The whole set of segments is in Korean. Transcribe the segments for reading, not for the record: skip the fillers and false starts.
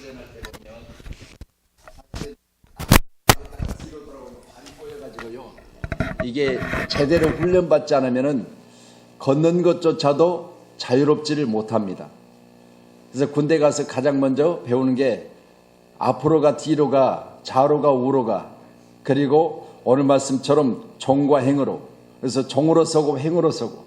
훈련할 때 보면 뒤로 돌아오면 발이 꼬여가지고요. 이게 제대로 훈련받지 않으면은 걷는 것조차도 자유롭지를 못합니다. 그래서 군대 가서 가장 먼저 배우는 게 앞으로가 뒤로가 좌로가 우로가 그리고 오늘 말씀처럼 종과 행으로, 그래서 종으로 서고 행으로 서고,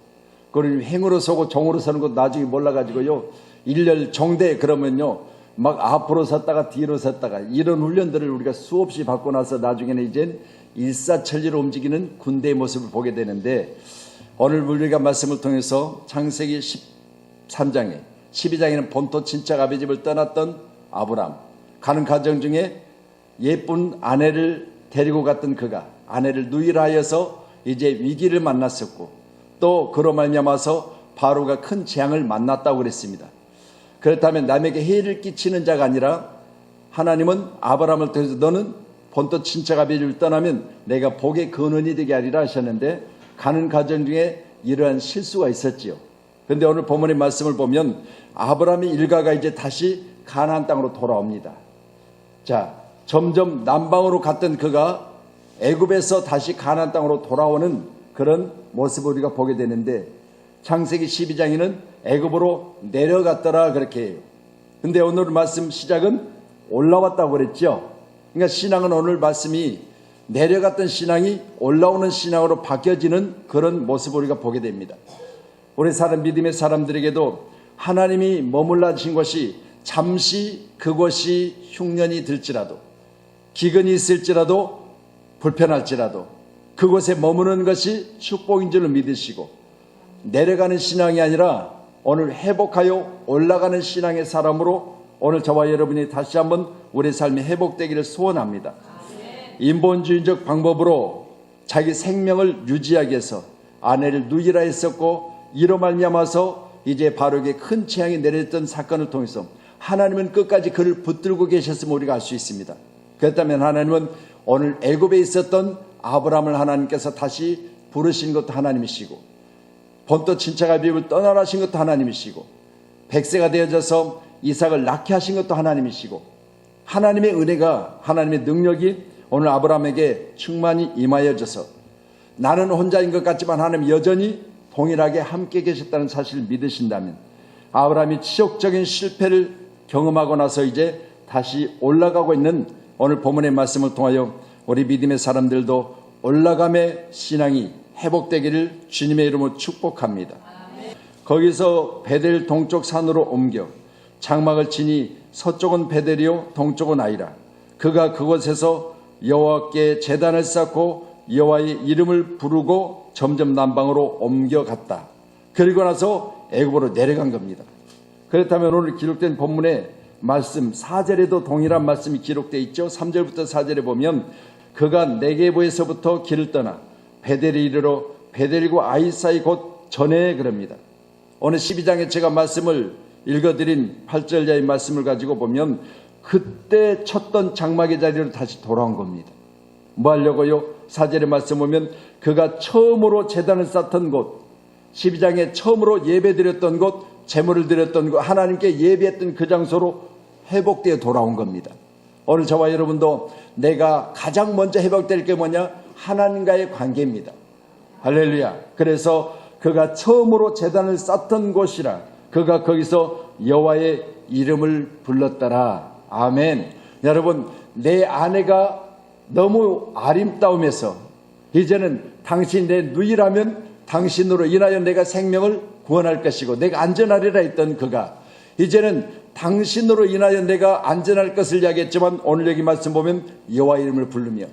그리고 행으로 서고 종으로 서는 것 나중에 몰라가지고요 일렬 종대 그러면요 막 앞으로 섰다가 뒤로 섰다가 이런 훈련들을 우리가 수없이 받고 나서 나중에는 이제 일사천리로 움직이는 군대의 모습을 보게 되는데, 오늘 우리가 말씀을 통해서 창세기 13장에 12장에는 본토 친척 아비 집을 떠났던 아브람, 가는 과정 중에 예쁜 아내를 데리고 갔던 그가 아내를 누이라하여서 이제 위기를 만났었고, 또 그로 말미암아서 바로가 큰 재앙을 만났다고 그랬습니다. 그렇다면 남에게 해를 끼치는 자가 아니라 하나님은 아브라함을 통해서 너는 본토 친척 아비 집을 떠나면 내가 복의 근원이 되게 하리라 하셨는데, 가는 과정 중에 이러한 실수가 있었지요. 그런데 오늘 본문의 말씀을 보면 아브라함의 일가가 이제 다시 가나안 땅으로 돌아옵니다. 자, 점점 남방으로 갔던 그가 애굽에서 다시 가나안 땅으로 돌아오는 그런 모습을 우리가 보게 되는데, 창세기 12장에는 애굽으로 내려갔더라 그렇게 해요. 근데 오늘 말씀 시작은 올라왔다고 그랬죠. 그러니까 신앙은 오늘 말씀이 내려갔던 신앙이 올라오는 신앙으로 바뀌어지는 그런 모습을 우리가 보게 됩니다. 우리 믿음의 사람들에게도 하나님이 머물러 하신 것이 잠시 그것이 흉년이 들지라도, 기근이 있을지라도, 불편할지라도 그곳에 머무는 것이 축복인 줄로 믿으시고, 내려가는 신앙이 아니라 오늘 회복하여 올라가는 신앙의 사람으로 오늘 저와 여러분이 다시 한번 우리 삶이 회복되기를 소원합니다. 인본주의적 방법으로 자기 생명을 유지하기 위해서 아내를 누이라 했었고, 이로 말미암아서 이제 바로에게 큰 재앙이 내렸던 사건을 통해서 하나님은 끝까지 그를 붙들고 계셨음을 우리가 알 수 있습니다. 그렇다면 하나님은 오늘 애굽에 있었던 아브라함을 하나님께서 다시 부르신 것도 하나님이시고, 본토 친척 아비집을 떠나라 하신 것도 하나님이시고, 100세가 되어져서 이삭을 낳게 하신 것도 하나님이시고, 하나님의 은혜가, 하나님의 능력이 오늘 아브라함에게 충만히 임하여져서 나는 혼자인 것 같지만 하나님 여전히 동일하게 함께 계셨다는 사실을 믿으신다면, 아브라함이 치욕적인 실패를 경험하고 나서 이제 다시 올라가고 있는 오늘 본문의 말씀을 통하여 우리 믿음의 사람들도 올라감의 신앙이 회복되기를 주님의 이름으로 축복합니다. 거기서 베델 동쪽 산으로 옮겨 장막을 치니 서쪽은 베델이요 동쪽은 아이라. 그가 그곳에서 여호와께 제단을 쌓고 여호와의 이름을 부르고 점점 남방으로 옮겨갔다. 그리고 나서 애굽으로 내려간 겁니다. 그렇다면 오늘 기록된 본문의 말씀 4절에도 동일한 말씀이 기록되어 있죠. 3절부터 4절에 보면 그가 네게보에서부터 길을 떠나 베델에 이르러 베델과 아이 사이 곧 전에 그럽니다. 오늘 12장에 제가 말씀을 읽어드린 8절자의 말씀을 가지고 보면 그때 쳤던 장막의 자리로 다시 돌아온 겁니다. 뭐 하려고요? 4절의 말씀 보면 그가 처음으로 제단을 쌓던 곳, 12장에 처음으로 예배드렸던 곳, 제물을 드렸던 곳, 하나님께 예배했던 그 장소로 회복되어 돌아온 겁니다. 오늘 저와 여러분도 내가 가장 먼저 회복될 게 뭐냐? 하나님과의 관계입니다. 할렐루야. 그래서 그가 처음으로 제단을 쌓던 곳이라 그가 거기서 여호와의 이름을 불렀더라. 아멘. 여러분, 내 아내가 너무 아름다움에서 이제는 당신 내 누이라면 당신으로 인하여 내가 생명을 구원할 것이고 내가 안전하리라 했던 그가 이제는 당신으로 인하여 내가 안전할 것을 이야기했지만 오늘 여기 말씀 보면 여호와 이름을 부르며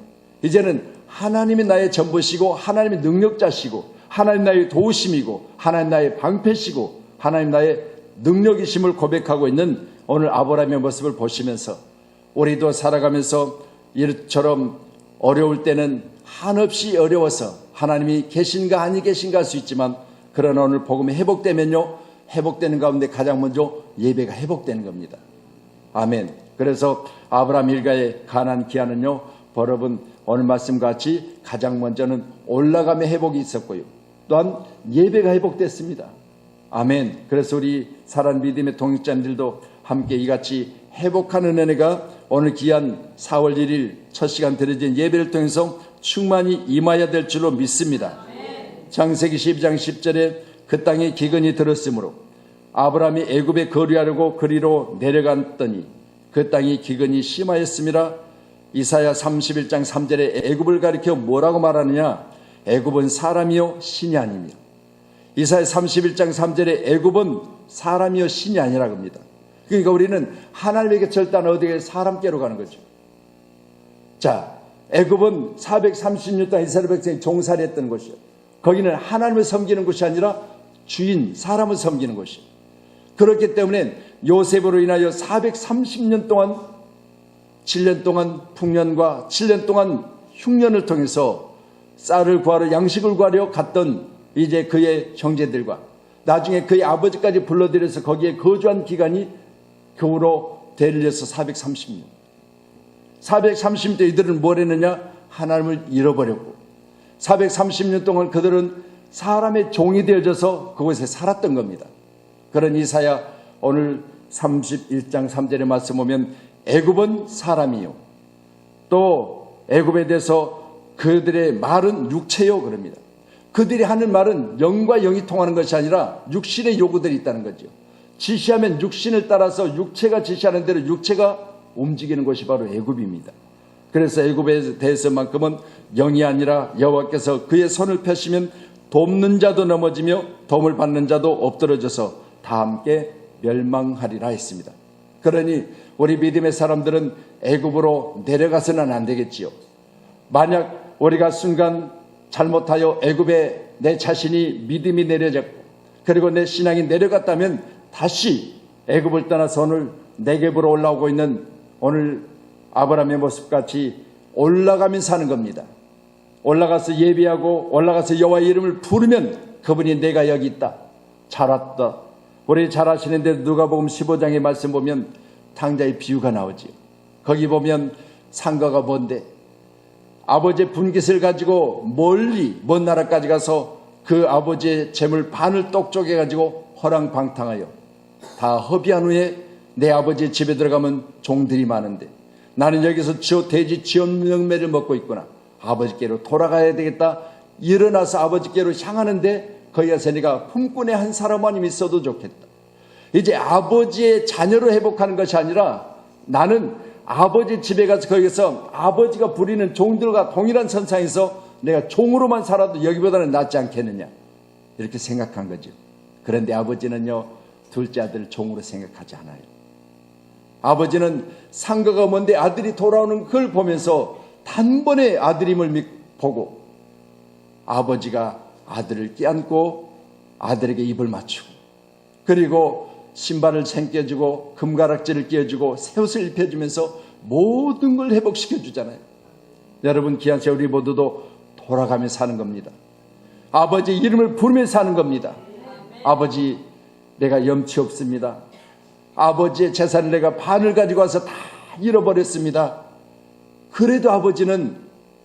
이제는 하나님이 나의 전부시고 하나님이 능력자시고 하나님 나의 도우심이고 하나님 나의 방패시고 하나님 나의 능력이심을 고백하고 있는 오늘 아브라함의 모습을 보시면서 우리도 살아가면서 이처럼 어려울 때는 한없이 어려워서 하나님이 계신가 아니 계신가 할 수 있지만 그러나 오늘 복음이 회복되면요 회복되는 가운데 가장 먼저 예배가 회복되는 겁니다. 아멘. 그래서 아브라함 일가의 가나안 기한은요 여러분 오늘 말씀같이 가장 먼저는 올라감의 회복이 있었고요 또한 예배가 회복됐습니다. 아멘. 그래서 우리 사랑 믿음의 동역자님들도 함께 이같이 회복하는 은혜가 오늘 귀한 4월 1일 첫 시간 드려진 예배를 통해서 충만히 임하여야 될 줄로 믿습니다. 창세기 12장 10절에 그 땅에 기근이 들었으므로 아브라함이 애굽에 거류하려고 그리로 내려갔더니 그 땅이 기근이 심하였음이라. 이사야 31장 3절에 애굽을 가리켜 뭐라고 말하느냐? 애굽은 사람이요 신이 아니며. 이사야 31장 3절에 애굽은 사람이요 신이 아니라고 합니다. 그러니까 우리는 하나님에게 절대 안 어디에 사람께로 가는 거죠. 자, 애굽은 430년 동안 이스라엘 백성이 종살이 했던 곳이요. 거기는 하나님을 섬기는 곳이 아니라 주인, 사람을 섬기는 곳이요. 그렇기 때문에 요셉으로 인하여 430년 동안 7년 동안 풍년과 7년 동안 흉년을 통해서 쌀을 구하러 양식을 구하려 갔던 이제 그의 형제들과 나중에 그의 아버지까지 불러들여서 거기에 거주한 기간이 겨우로 되려서 430년. 430년 이들은 뭘 했느냐? 하나님을 잃어버렸고 430년 동안 그들은 사람의 종이 되어져서 그곳에 살았던 겁니다. 그런 이사야 오늘 31장 3절의 말씀 보면 애굽은 사람이요 또 애굽에 대해서 그들의 말은 육체요 그럽니다. 그들이 하는 말은 영과 영이 통하는 것이 아니라 육신의 요구들이 있다는 거죠. 지시하면 육신을 따라서 육체가 지시하는 대로 육체가 움직이는 것이 바로 애굽입니다. 그래서 애굽에 대해서만큼은 영이 아니라 여호와께서 그의 손을 펴시면 돕는 자도 넘어지며 도움을 받는 자도 엎드러져서 다 함께 멸망하리라 했습니다. 그러니 우리 믿음의 사람들은 애굽으로 내려가서는 안 되겠지요. 만약 우리가 순간 잘못하여 애굽에 내 자신이 믿음이 내려졌고 그리고 내 신앙이 내려갔다면 다시 애굽을 떠나서 오늘 네겝으로 올라오고 있는 오늘 아브라함의 모습같이 올라가면 사는 겁니다. 올라가서 예비하고 올라가서 여호와의 이름을 부르면 그분이 내가 여기 있다. 잘 왔다. 우리 잘 아시는데 누가복음 15장의 말씀 보면 탕자의 비유가 나오지요. 거기 보면 상가가 뭔데 아버지의 분깃을 가지고 멀리 먼 나라까지 가서 그 아버지의 재물 반을 똑똑해 가지고 허랑방탕하여 다 허비한 후에 내 아버지의 집에 들어가면 종들이 많은데 나는 여기서 돼지 지엄명매를 먹고 있구나. 아버지께로 돌아가야 되겠다. 일어나서 아버지께로 향하는데 거기 가서 내가 품꾼의 한 사람만이 있어도 좋겠다. 이제 아버지의 자녀로 회복하는 것이 아니라 나는 아버지 집에 가서 거기서 아버지가 부리는 종들과 동일한 선상에서 내가 종으로만 살아도 여기보다는 낫지 않겠느냐 이렇게 생각한 거죠. 그런데 아버지는요 둘째 아들을 종으로 생각하지 않아요. 아버지는 상가가 먼데 아들이 돌아오는 그걸 보면서 단번에 아들임을 보고 아버지가 아들을 껴안고 아들에게 입을 맞추고 그리고 신발을 챙겨주고 금가락지를 끼워주고 새 옷을 입혀주면서 모든 걸 회복시켜주잖아요. 여러분 귀한 우리 모두도 돌아가며 사는 겁니다. 아버지 이름을 부르며 사는 겁니다. 아버지 내가 염치 없습니다. 아버지의 재산을 내가 반을 가지고 와서 다 잃어버렸습니다. 그래도 아버지는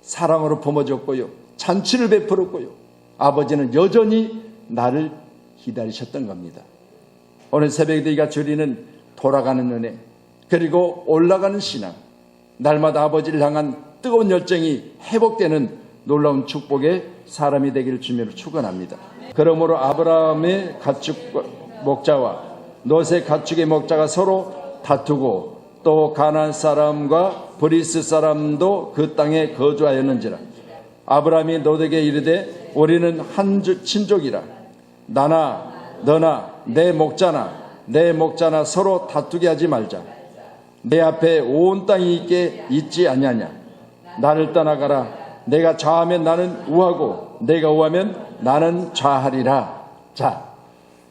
사랑으로 품어줬고요. 잔치를 베풀었고요. 아버지는 여전히 나를 기다리셨던 겁니다. 오늘 새벽에 우리가 드리는 돌아가는 은혜 그리고 올라가는 신앙 날마다 아버지를 향한 뜨거운 열정이 회복되는 놀라운 축복의 사람이 되기를 주님으로 축원합니다. 그러므로 아브라함의 가축 목자와 롯의 가축의 목자가 서로 다투고 또 가나안 사람과 브리스 사람도 그 땅에 거주하였는지라. 아브라함이 롯에게 이르되 우리는 한 친족이라 나나 너나 내 목자나 서로 다투게 하지 말자. 내 앞에 온 땅이 있지 아니하냐. 나를 떠나가라. 내가 좌하면 나는 우하고 내가 우하면 나는 좌하리라. 자,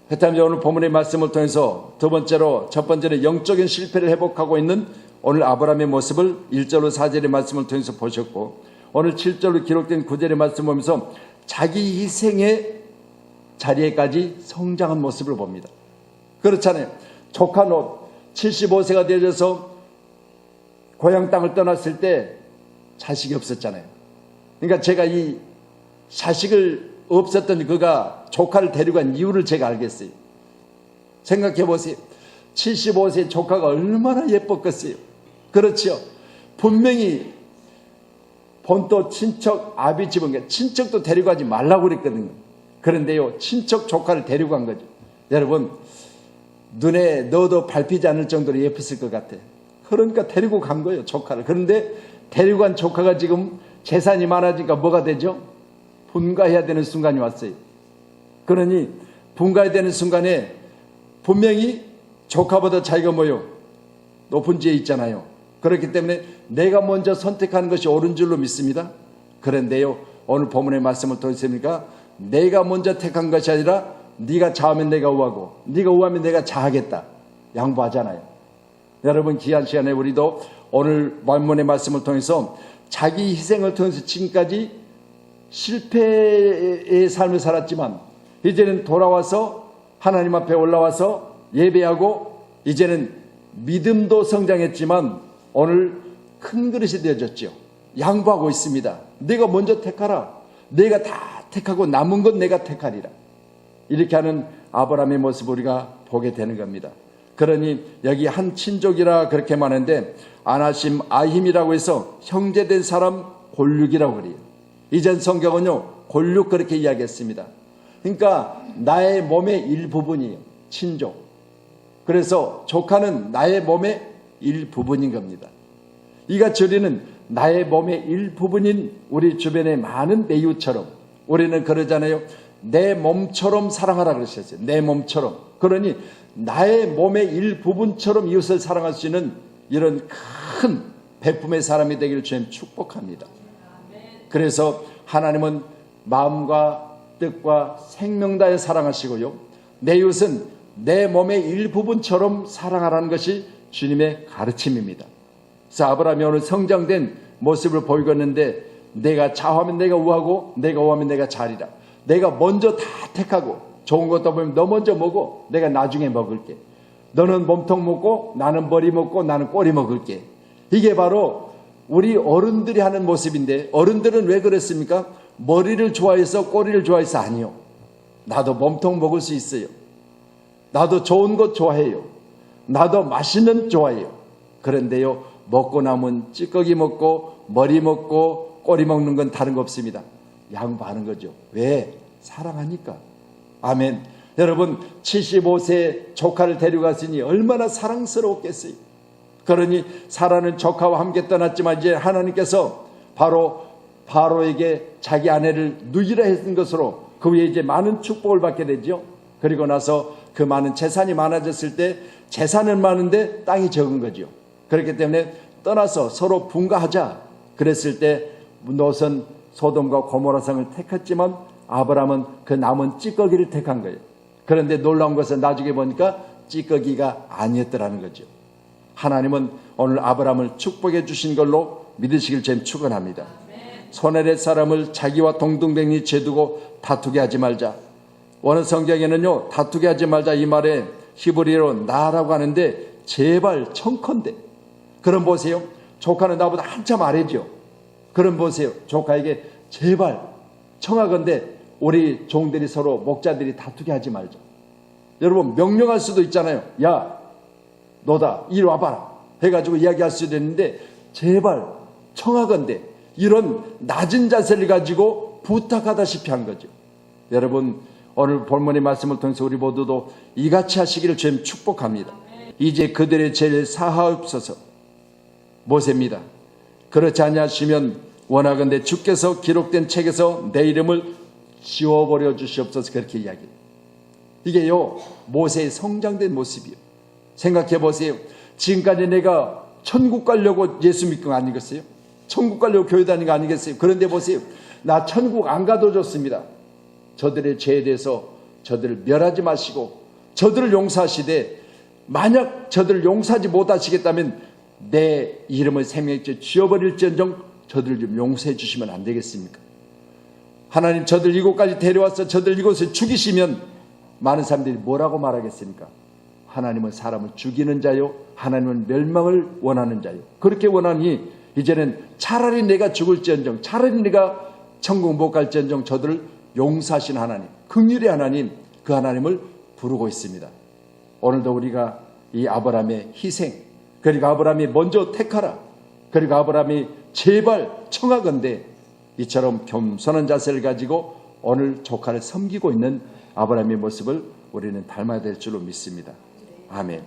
그렇다면 오늘 본문의 말씀을 통해서 두 번째로 첫 번째는 영적인 실패를 회복하고 있는 오늘 아브라함의 모습을 1절로 4절의 말씀을 통해서 보셨고 오늘 7절로 기록된 9절의 말씀 보면서 자기 희생의 자리에까지 성장한 모습을 봅니다. 그렇잖아요. 조카 롯 75세가 되어서 고향 땅을 떠났을 때 자식이 없었잖아요. 그러니까 제가 이 자식을 없었던 그가 조카를 데리고 간 이유를 제가 알겠어요. 생각해 보세요. 75세 조카가 얼마나 예뻤겠어요. 그렇죠. 분명히 본토 친척 아비집은 친척도 데리고 가지 말라고 그랬거든요. 그런데요, 친척 조카를 데리고 간 거죠. 여러분, 눈에 넣어도 밟히지 않을 정도로 예뻤을 것 같아. 그러니까 데리고 간 거예요, 조카를. 그런데 데리고 간 조카가 지금 재산이 많아지니까 뭐가 되죠? 분가해야 되는 순간이 왔어요. 그러니 분가해야 되는 순간에 분명히 조카보다 자기가 뭐요? 높은 지에 있잖아요. 그렇기 때문에 내가 먼저 선택하는 것이 옳은 줄로 믿습니다. 그런데요, 오늘 본문의 말씀을 통해서니까 내가 먼저 택한 것이 아니라 네가 좌하면 내가 우하고 네가 우하면 내가 좌하겠다. 양보하잖아요. 여러분, 귀한 시간에 우리도 오늘 본문의 말씀을 통해서 자기 희생을 통해서 지금까지 실패의 삶을 살았지만 이제는 돌아와서 하나님 앞에 올라와서 예배하고 이제는 믿음도 성장했지만 오늘 큰 그릇이 되어졌죠. 양보하고 있습니다. 내가 먼저 택하라. 내가 다 택하고 남은 건 내가 택하리라. 이렇게 하는 아브라함의 모습을 우리가 보게 되는 겁니다. 그러니 여기 한 친족이라 그렇게 말하는데 아나심 아힘이라고 해서 형제된 사람 골육이라고 그래요. 이전 성경은요, 골육 그렇게 이야기했습니다. 그러니까 나의 몸의 일부분이에요. 친족. 그래서 조카는 나의 몸의 일부분인 겁니다. 이같이 우리는 나의 몸의 일부분인 우리 주변의 많은 내 이웃처럼 우리는 그러잖아요. 내 몸처럼 사랑하라 그러셨어요. 내 몸처럼. 그러니 나의 몸의 일부분처럼 이웃을 사랑할 수 있는 이런 큰 베품의 사람이 되기를 주님 축복합니다. 그래서 하나님은 마음과 뜻과 생명 다해 사랑하시고요. 내 이웃은 내 몸의 일부분처럼 사랑하라는 것이 주님의 가르침입니다. 그래서 아브라함이 오늘 성장된 모습을 보이고 있는데 내가 좌하면 내가 우하고 내가 우하면 내가 좌리라. 내가 먼저 다 택하고 좋은 것도 보면 너 먼저 먹어. 내가 나중에 먹을게. 너는 몸통 먹고 나는 머리 먹고 나는 꼬리 먹을게. 이게 바로 우리 어른들이 하는 모습인데 어른들은 왜 그랬습니까? 머리를 좋아해서 꼬리를 좋아해서 아니요. 나도 몸통 먹을 수 있어요. 나도 좋은 것 좋아해요. 나도 맛있는 좋아해요. 그런데요, 먹고 남은 찌꺼기 먹고 머리 먹고 꼬리 먹는 건 다른 거 없습니다. 양보하는 거죠. 왜? 사랑하니까. 아멘. 여러분, 75세 조카를 데려갔으니 얼마나 사랑스러웠겠어요. 그러니 사라는 조카와 함께 떠났지만 이제 하나님께서 바로에게 자기 아내를 누이라 했던 것으로 그 위에 이제 많은 축복을 받게 되죠. 그리고 나서 그 많은 재산이 많아졌을 때 재산은 많은데 땅이 적은 거죠. 그렇기 때문에 떠나서 서로 분가하자 그랬을 때 롯은 소돔과 고모라 성을 택했지만 아브라함은 그 남은 찌꺼기를 택한 거예요. 그런데 놀라운 것은 나중에 보니까 찌꺼기가 아니었더라는 거죠. 하나님은 오늘 아브라함을 축복해 주신 걸로 믿으시길 전 축원합니다. 소네렛 사람을 자기와 동등병이 죄두고 다투게 하지 말자. 어느 성경에는요, 다투게 하지 말자 이 말에 히브리어로 나라고 하는데 제발 청컨대. 그럼 보세요. 조카는 나보다 한참 아래죠. 그럼 보세요. 조카에게 제발 청하건대 우리 종들이 서로 목자들이 다투게 하지 말자. 여러분, 명령할 수도 있잖아요. 야, 너다 이리 와봐라 해가지고 이야기할 수도 있는데 제발 청하건대 이런 낮은 자세를 가지고 부탁하다시피 한 거죠. 여러분, 오늘 본문의 말씀을 통해서 우리 모두도 이같이 하시기를 주님 축복합니다. 이제 그들의 죄를 사하옵소서. 모세입니다. 그렇지 아니하시면 원하건대 주께서 기록된 책에서 내 이름을 지워버려 주시옵소서. 그렇게 이야기해요. 이게요, 모세의 성장된 모습이에요. 생각해 보세요. 지금까지 내가 천국 가려고 예수 믿고 아니겠어요? 천국 가려고 교회 다니는 거 아니겠어요? 그런데 보세요. 나 천국 안 가도 좋습니다. 저들의 죄에 대해서 저들을 멸하지 마시고 저들을 용서하시되 만약 저들을 용서하지 못하시겠다면 내 이름을 생명책에 지워버릴지언정 저들을 좀 용서해 주시면 안 되겠습니까? 하나님, 저들 이곳까지 데려와서 저들 이곳에 죽이시면 많은 사람들이 뭐라고 말하겠습니까? 하나님은 사람을 죽이는 자요, 하나님은 멸망을 원하는 자요. 그렇게 원하니 이제는 차라리 내가 죽을지언정, 차라리 내가 천국 못 갈지언정 저들을 용서하신 하나님, 긍휼의 하나님, 그 하나님을 부르고 있습니다. 오늘도 우리가 이 아브라함의 희생, 그리고 아브라함이 먼저 택하라, 그리고 아브라함이 제발 청하건대 이처럼 겸손한 자세를 가지고 오늘 조카를 섬기고 있는 아브라함의 모습을 우리는 닮아야 될 줄로 믿습니다. 아멘.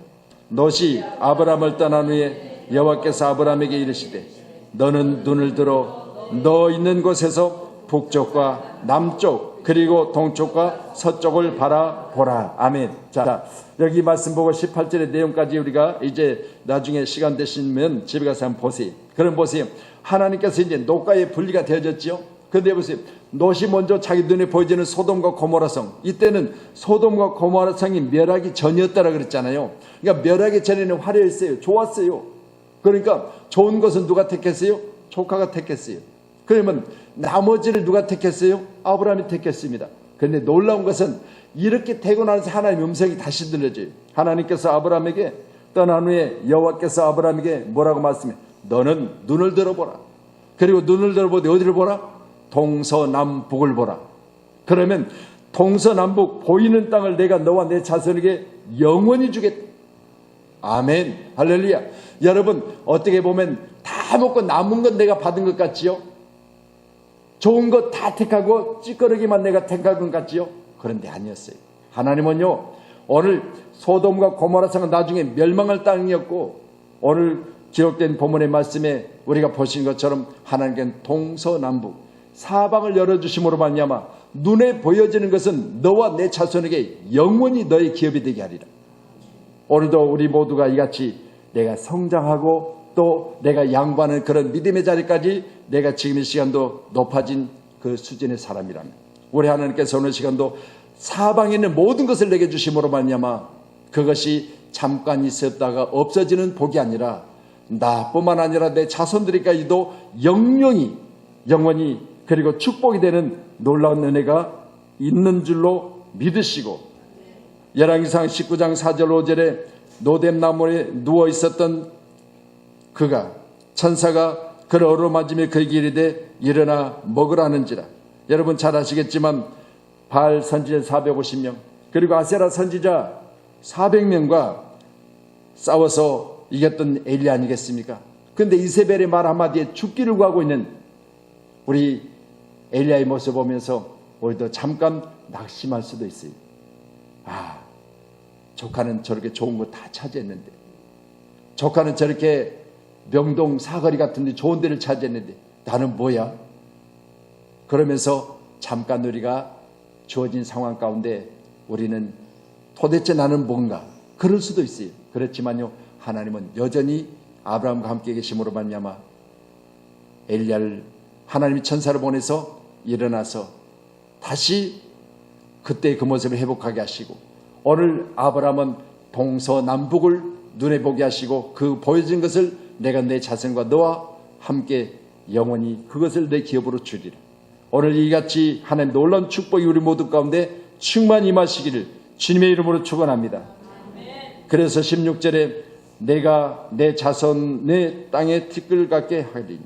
롯이 아브라함을 떠난 후에 여호와께서 아브라함에게 이르시되 너는 눈을 들어 너 있는 곳에서 북쪽과 남쪽 그리고 동쪽과 서쪽을 바라보라. 아멘. 자, 여기 말씀 보고 18절의 내용까지 우리가 이제 나중에 시간 되시면 집에 가서 한번 보세요. 그럼 보세요. 하나님께서 이제 롯과의 분리가 되어졌죠. 그런데 보세요. 롯이 먼저 자기 눈에 보여지는 소돔과 고모라성, 이때는 소돔과 고모라성이 멸하기 전이었다라 그랬잖아요. 그러니까 멸하기 전에는 화려했어요. 좋았어요. 그러니까 좋은 것은 누가 택했어요? 조카가 택했어요. 그러면 나머지를 누가 택했어요? 아브라함이 택했습니다. 그런데 놀라운 것은 이렇게 되고 나서 하나님의 음성이 다시 들려져요. 하나님께서 아브라함에게 떠난 후에 여호와께서 아브라함에게 뭐라고 말씀해? 너는 눈을 들어보라. 그리고 눈을 들어보되 어디를 보라? 동서남북을 보라. 그러면 동서남북 보이는 땅을 내가 너와 내 자손에게 영원히 주겠다. 아멘. 할렐루야. 여러분, 어떻게 보면 다 먹고 남은 건 내가 받은 것 같지요? 좋은 것 다 택하고 찌꺼러기만 내가 택한 것 같지요? 그런데 아니었어요. 하나님은요, 오늘 소돔과 고모라성은 나중에 멸망할 땅이었고, 오늘 기록된 본문의 말씀에 우리가 보신 것처럼 하나님께는 동서남북 사방을 열어주심으로 말미암아 눈에 보여지는 것은 너와 내 자손에게 영원히 너의 기업이 되게 하리라. 오늘도 우리 모두가 이같이 내가 성장하고 또 내가 양보하는 그런 믿음의 자리까지 내가 지금 이 시간도 높아진 그 수준의 사람이라면, 우리 하나님께서 오늘 시간도 사방에 있는 모든 것을 내게 주심으로 말미암아 그것이 잠깐 있었다가 없어지는 복이 아니라 나뿐만 아니라 내 자손들에게까지도 영원히 그리고 축복이 되는 놀라운 은혜가 있는 줄로 믿으시고, 열왕기상 19장 4절 5절에 노뎀나무에 누워 있었던 그가 천사가 그를 얻어맞으며 그에게 이르되 일어나 먹으라는지라. 여러분 잘 아시겠지만 바알 선지자 450명 그리고 아세라 선지자 400명과 싸워서 이겼던 엘리 아니겠습니까? 그런데 이세벨의 말 한마디에 죽기를 구하고 있는 우리 엘리야의 모습을 보면서 우리도 잠깐 낙심할 수도 있어요. 아, 조카는 저렇게 좋은 거 다 차지했는데, 조카는 저렇게 명동 사거리 같은 데 좋은 데를 차지했는데 나는 뭐야? 그러면서 잠깐 우리가 주어진 상황 가운데 우리는 도대체 나는 뭔가 그럴 수도 있어요. 그렇지만요, 하나님은 여전히 아브라함과 함께 계심으로 말미암아 엘리야를 하나님이 천사를 보내서 일어나서 다시 그때의 그 모습을 회복하게 하시고, 오늘 아브라함은 동서남북을 눈에 보게 하시고 그 보여진 것을 내가 내 자손과 너와 함께 영원히 그것을 내 기업으로 주리라. 오늘 이같이 하나님 놀라운 축복이 우리 모두 가운데 충만히 임하시기를 주님의 이름으로 축원합니다. 그래서 16절에 내가 내 자손의 땅에 티끌 같게 하리니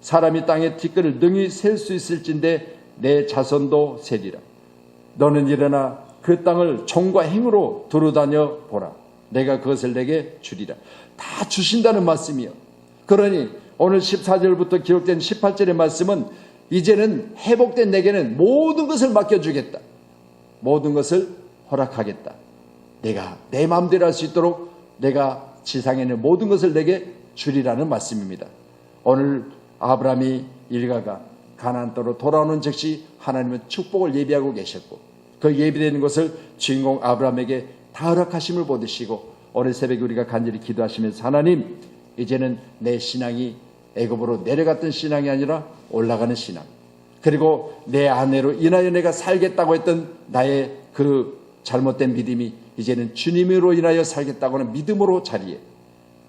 사람이 땅에 티끌을 능히 셀 수 있을진데 내 자손도 세리라. 너는 일어나 그 땅을 종과 행으로 두루다녀 보라. 내가 그것을 내게 주리라. 다 주신다는 말씀이요. 그러니 오늘 14절부터 기록된 18절의 말씀은 이제는 회복된 내게는 모든 것을 맡겨주겠다. 모든 것을 허락하겠다. 내가 내 마음대로 할 수 있도록 내가 지상에 있는 모든 것을 내게 주리라는 말씀입니다. 오늘 아브라함이 일가가 가나안 땅으로 돌아오는 즉시 하나님은 축복을 예비하고 계셨고 그 예비되는 것을 주인공 아브라함에게 다 허락하심을 보듯이고, 오늘 새벽에 우리가 간절히 기도하시면서 하나님, 이제는 내 신앙이 애굽으로 내려갔던 신앙이 아니라 올라가는 신앙, 그리고 내 아내로 인하여 내가 살겠다고 했던 나의 그 잘못된 믿음이 이제는 주님으로 인하여 살겠다고 하는 믿음으로 자리에,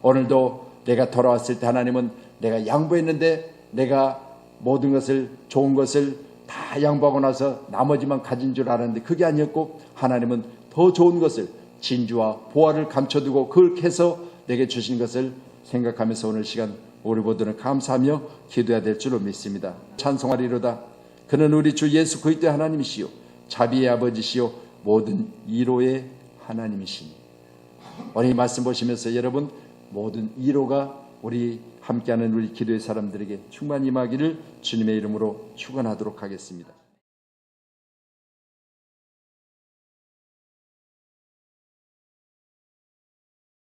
오늘도 내가 돌아왔을 때 하나님은 내가 양보했는데 내가 모든 것을 좋은 것을 다 양보하고 나서 나머지만 가진 줄 알았는데 그게 아니었고, 하나님은 더 좋은 것을 진주와 보화를 감춰두고 그걸 캐서 내게 주신 것을 생각하면서 오늘 시간 우리 모두는 감사하며 기도해야 될 줄로 믿습니다. 찬송하리로다. 그는 우리 주 예수 그리스도의 하나님이시요 자비의 아버지시요 모든 이로의 하나님이시니 오늘 이 말씀 보시면서 여러분 모든 위로가 우리 함께하는 우리 기도의 사람들에게 충만히 임하기를 주님의 이름으로 축원하도록 하겠습니다.